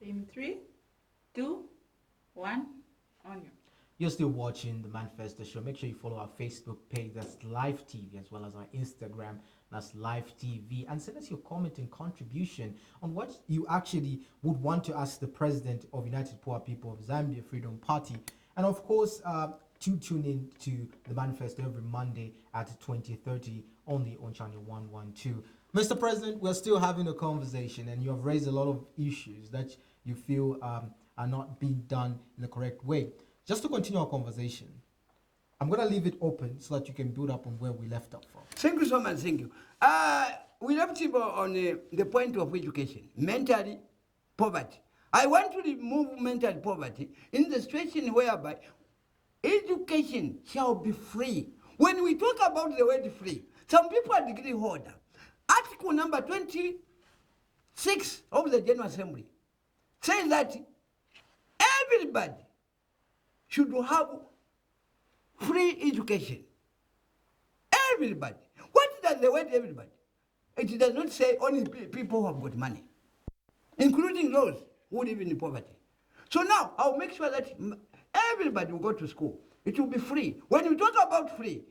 In 3, 2, 1, on you. You're still watching the Manifesto Show. Make sure you follow our Facebook page, that's Live TV, as well as our Instagram, that's Live TV. And send us your comment and contribution on what you actually would want to ask the President of United Poor People of Zambia Freedom Party. And of course, tune in to the Manifesto every Monday at 20:30 only on channel 112. Mr. President, we're still having a conversation, and you have raised a lot of issues that you feel are not being done in the correct way. Just to continue our conversation, I'm going to leave it open so that you can build up on where we left up from. Thank you so much. Thank you. We left him on the point of education, mentally poverty. I want to remove mental poverty in the situation whereby education shall be free. When we talk about the word free, some people are degree holder. Article number 26 of the General Assembly says that everybody should have free education. Everybody. What does the word everybody? It does not say only people who have got money, including those who live in poverty. So now, I'll make sure that everybody will go to school. It will be free. When we talk about free,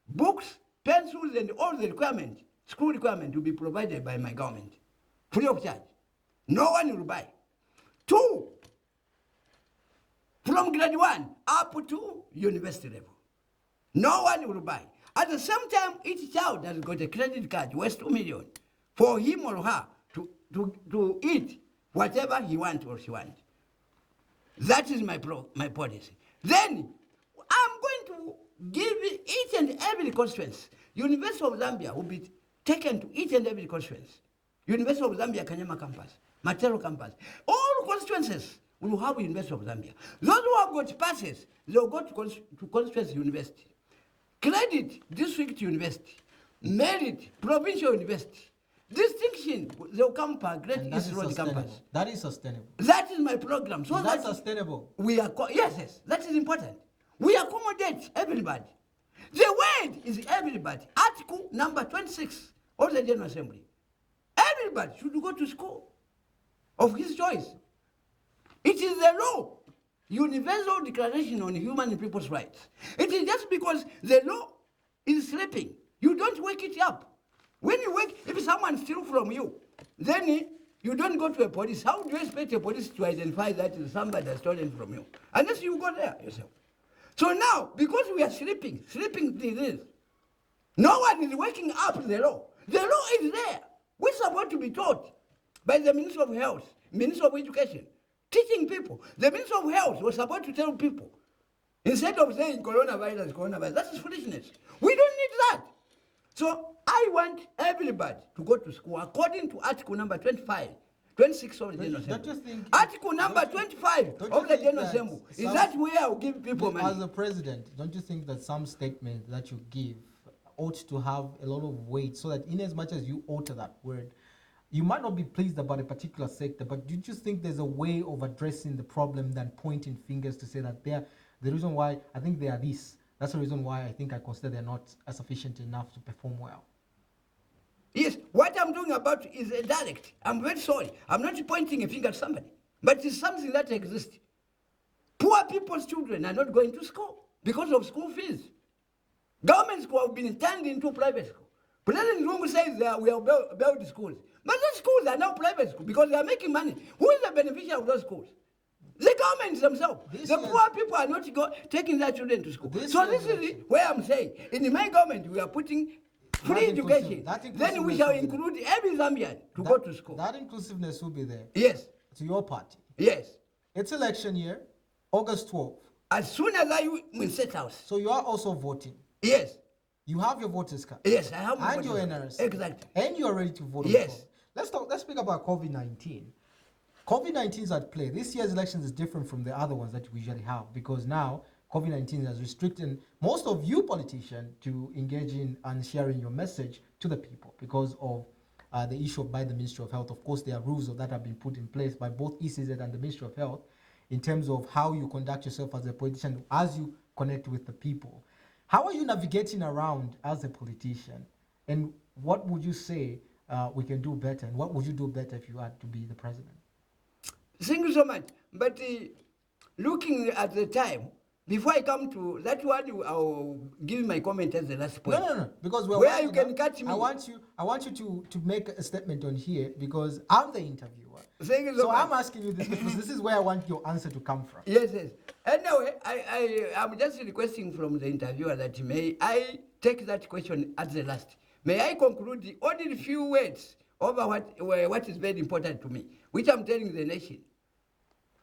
books, pencils, and all the requirements, school requirements will be provided by my government, free of charge. No one will buy. 2, from grade 1 up to university level. No one will buy. At the same time, each child has got a credit card worth 2 million for him or her to eat whatever he wants or she wants. That is my policy. Then, I'm going to give each and every constituency. University of Zambia will be taken to each and every constituency. University of Zambia, Kanyama campus, Matero campus. All constituencies will have University of Zambia. Those who have got passes, they'll go to constituency university. Credit, district university. Merit, provincial university. Distinction, they'll come per Great East Road campus. That is sustainable. That is my program. So that's sustainable. We are yes, that is important. We accommodate everybody. The word is everybody. Article number 26 of the General Assembly. Everybody should go to school of his choice. It is the law, Universal Declaration on Human and People's Rights. It is just because the law is sleeping. You don't wake it up. When you wake, if someone steals from you, then you don't go to a police. How do you expect a police to identify that somebody has stolen from you? Unless you go there yourself. So now, because we are sleeping disease, no one is waking up the law. The law is there. We're supposed to be taught by the Minister of Health, Minister of Education, teaching people. The Minister of Health was supposed to tell people, instead of saying coronavirus, that is foolishness. We don't need that. So I want everybody to go to school according to Article number 26 of the General Assembly. Article number 25 of the General Assembly. Is that where I'll give people money? As a president, don't you think that some statement that you give ought to have a lot of weight, so that in as much as you alter that word, you might not be pleased about a particular sector, but do you just think there's a way of addressing the problem than pointing fingers to say that they're the reason why I think they are this? That's the reason why I think I consider they're not sufficient enough to perform well. Yes, what I'm doing about is a direct. I'm very sorry. I'm not pointing a finger at somebody, but it's something that exists. Poor people's children are not going to school because of school fees. Government schools have been turned into private schools. President Lungu says that we have built schools. But those schools are now private schools because they are making money. Who is the beneficiary of those schools? The government themselves. The poor people are not taking their children to school. So this is where I'm saying, in my government, we are putting free education. Then we shall include every Zambian to go to school. That inclusiveness will be there. Yes. To your party. Yes. It's election year, August 12th. As soon as I will set house. So you are also voting. Yes. You have your voters card. Yes, I have my voters card. And your NRC. Exactly. And you are ready to vote. Yes. Let's speak about COVID-19. COVID-19 is at play. This year's elections is different from the other ones that we usually have, because now COVID-19 has restricted most of you politicians to engage in and sharing your message to the people because of the issue by the Ministry of Health. Of course, there are rules that have been put in place by both ECZ and the Ministry of Health in terms of how you conduct yourself as a politician, as you connect with the people. How are you navigating around as a politician? And what would you say we can do better? And what would you do better if you had to be the president? Thank you so much. But looking at the time, before I come to that one, I'll give my comment as the last point. No. Because we're Where you winding can up. catch me. I want you to make a statement on here because I'm the interviewer. Thank you so So much. I'm asking you this because this is where I want your answer to come from. Yes. Anyway, I'm just requesting from the interviewer that may I take that question at the last. May I conclude the only few words over what is very important to me, which I'm telling the nation.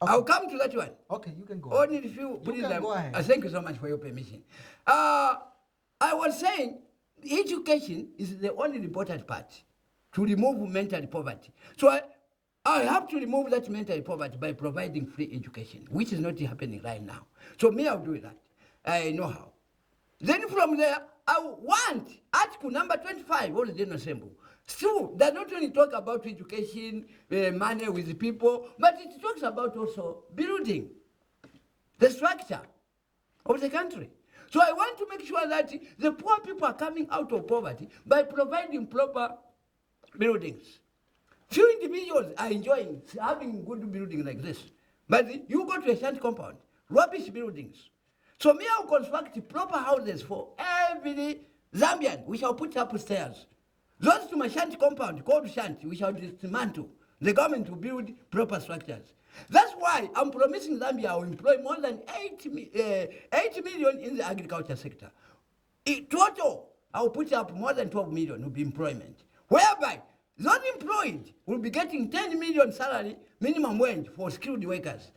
Okay. I'll come to that one. Okay, you can go. Only a few. You can go ahead. Thank you so much for your permission. I was saying education is the only important part to remove mental poverty. So I have to remove that mental poverty by providing free education, which is not happening right now. So me, I'll do that. I know how. Then from there, I want Article number 25 of the General Assembly. Still, does not only talk about education, money with the people, but it talks about also building the structure of the country. So I want to make sure that the poor people are coming out of poverty by providing proper buildings. Few individuals are enjoying having good buildings like this. But you go to a shanty compound, rubbish buildings. So me, I'll construct proper houses for every Zambian. We shall put up stairs. Those to my shanty compound, called shanty, we shall dismantle. The government will build proper structures. That's why I'm promising Zambia will employ more than 8 million in the agriculture sector. In total, I will put up more than 12 million will be employment. Whereby those employed will be getting 10 million salary minimum wage for skilled workers.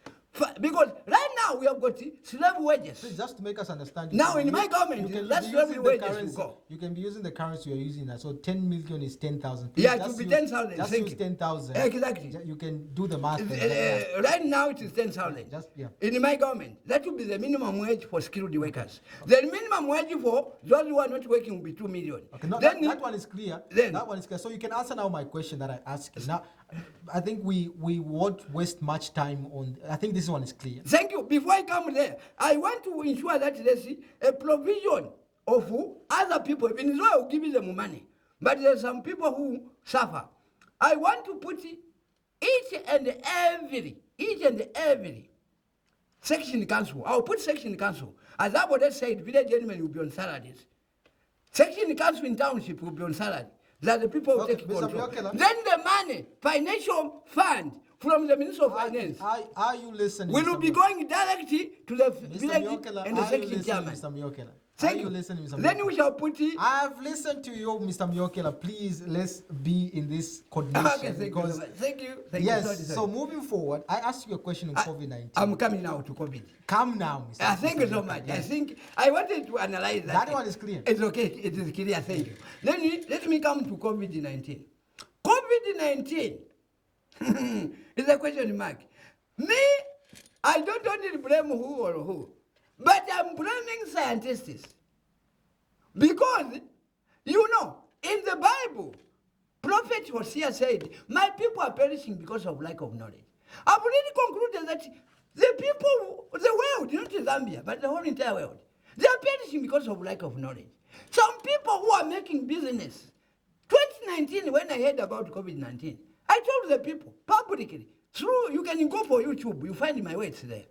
Because right now we have got slave wages. So just to make us understand. Now in my government, that's slave wages will go. You can be using the currency you're using now. So 10 million is 10,000. Yeah, it will be 10,000. Just use 10,000. Exactly. You can do the math. Right now it is 10,000. Yeah. In my government, that will be the minimum wage for skilled workers. The minimum wage for those who are not working will be 2 million. Okay, no, then that one is clear. That one is clear. So you can answer now my question that I asked you. Now, I think we won't waste much time on. I think this one is clear. Thank you. Before I come there, I want to ensure that there's a provision of other people. Even though I will give them money, but there's some people who suffer. I want to put each and every section council. I'll put section council. As I've already said, village gentlemen will be on salaries. Section council in township will be on salary. That the people will take control. Muyokela. Then the money, financial fund from the Minister of Finance. Are you listening? Will be going directly to the village Muyokela, and the section chairman. Mr. Muyokela? Thank Are you you. listening, Mr. Then Muyokela? we shall put it. I've listened to you, Mr. Muyokela. Please, let's be in this coordination. Okay, thank because you. Thank you. yes, Sorry. so moving forward, I asked you a question on COVID-19. I'm coming now to COVID. Come now, Mr. Thank you so much. I think I wanted to analyze that. That one is clear. It's okay. It is clear. Thank you. Let me come to COVID-19. COVID-19 is a question mark. Me, I don't only blame who or who, but I'm blaming scientists. Because, you know, in the Bible, Prophet Hosea said, my people are perishing because of lack of knowledge. I've already concluded that the people, the world, not Zambia, but the whole entire world, they are perishing because of lack of knowledge. Some people who are making business. 2019, when I heard about COVID-19, I told the people publicly, you can go for YouTube, you find my words there.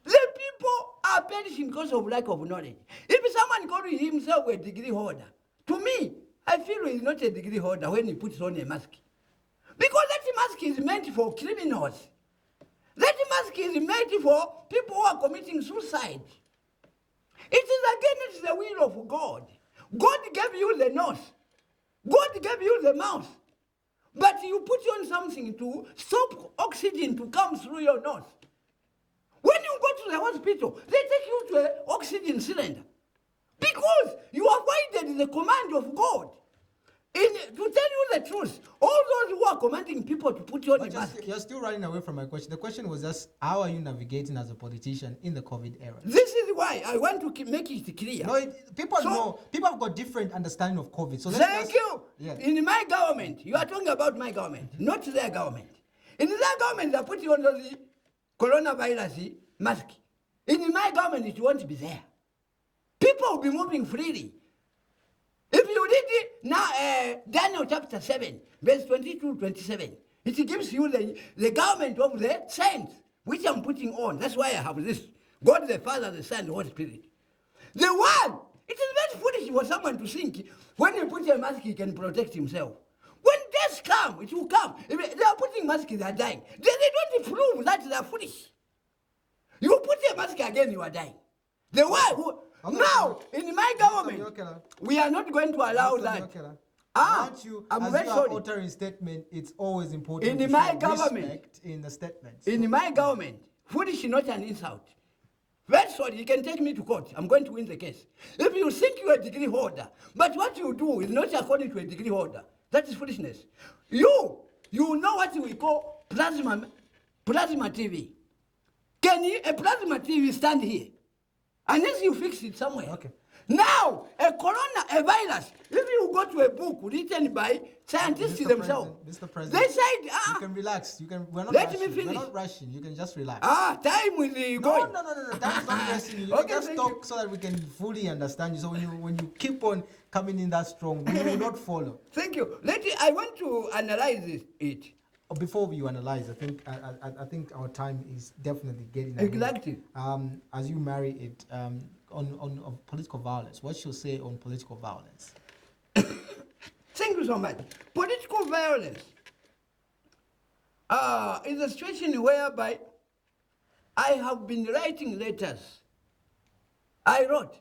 The people are perishing because of lack of knowledge. If someone calls himself a degree holder, to me, I feel he's not a degree holder when he puts on a mask. Because that mask is meant for criminals. That mask is meant for people who are committing suicide. It is against the will of God. God gave you the nose. God gave you the mouth. But you put on something to stop oxygen to come through your nose. When you go to the hospital, they take you to an oxygen cylinder. Because you avoided the command of God. To tell you the truth, all those who are commanding people to put on a mask. You're still running away from my question. The question was just, how are you navigating as a politician in the COVID era? This is why I want to make it clear. No, people know. People have got different understanding of COVID. So thank you. Yeah. In my government, you are talking about my government, not their government. In their government, they put you on the coronavirus mask. In my government, it won't be there. People will be moving freely. If you read it now, Daniel chapter 7, verse 22-27, It gives you the government of the saints, which I'm putting on. That's why I have this. God the Father, the Son, the Holy Spirit. The one, it is very foolish for someone to think when he puts a mask, he can protect himself. When death come, it will come. If they are putting mask, they are dying. They don't prove that they are foolish. You put a mask again, you are dying. The one who, now, in my government, Muyokela, we are not going to allow Mr. that. Muyokela, Ah, you, I'm as very you are sorry. uttering statement, it's always important In to my show government, respect in the statements. In my government, foolish is not an insult. Very sorry, you can take me to court. I'm going to win the case. If you think you're a degree holder, but what you do is not according to a degree holder, that is foolishness. You know what we call plasma TV. Can a plasma TV stand here? Unless you fix it somewhere. Okay. Now, a virus, if you go to a book written by scientists Mr. themselves, Mr. President, they said, you can relax. We're not let me rushing. We're finish. not rushing. You can just relax. Time will be No, going. no. That's not pressing you. You Okay, can just thank talk you. so that we can fully understand you. So when you keep on coming in that strong, we will not follow. Thank you. I want to analyze it. Before you analyze, I think our time is definitely getting ahead. Exactly. As you marry it, on political violence, what you say on political violence? Thank you so much. Political violence is a situation whereby I have been writing letters. I wrote.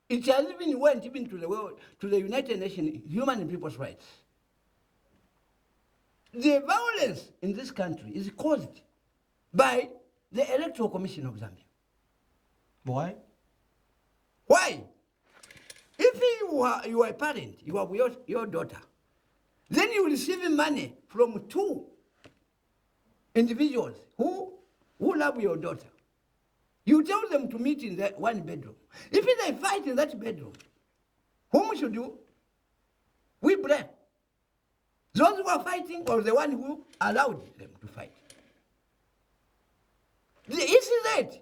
It has even went even to the world, to the United Nations Human and People's Rights. The violence in this country is caused by the Electoral Commission of Zambia. Why? Why? If you are a parent, you have your daughter, then you receive money from two individuals who love your daughter. You tell them to meet in that one bedroom. If they fight in that bedroom, whom should we blame? Those who are fighting or the one who allowed them to fight? The issue is that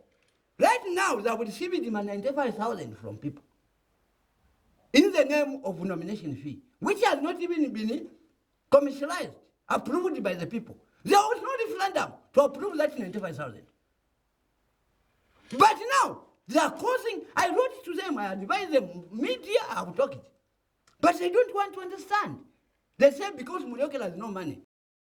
right now they have received 95,000 from people in the name of nomination fee, which has not even been commercialized, approved by the people. There was no referendum to approve that 95,000. But now, they are causing, I wrote to them, I advised them, media, I will talk it. But they don't want to understand. They say because Muyokela has no money,